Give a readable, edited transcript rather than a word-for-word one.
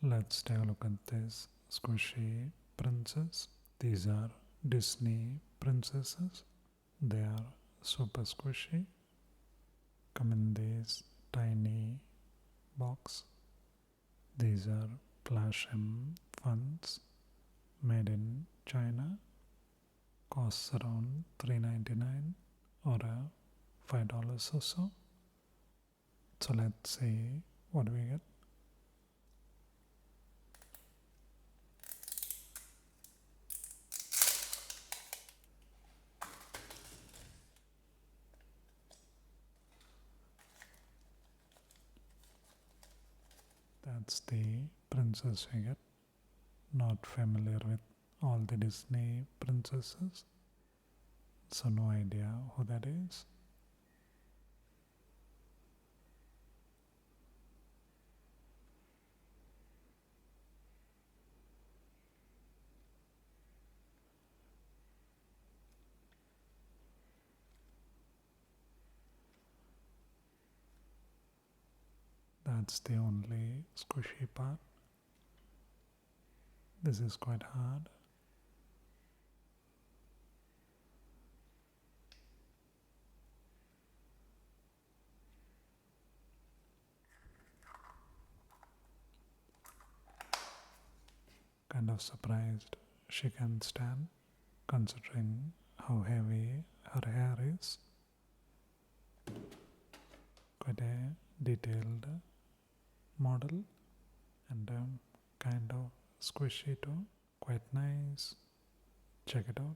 Let's take a look at this squishy princess. These are Disney princesses. They are super squishy. Come in this tiny box. These are Fash'Ems funds made in China. Costs around $3.99 or $5 or so. So let's see what do we get. That's the princess we get. Not familiar with all the Disney princesses, so no idea who that is. That's the only squishy part. This is quite hard. Kind of surprised she can stand, considering how heavy her hair is. Quite a detailed model and kind of squishy too. Quite nice. Check it out.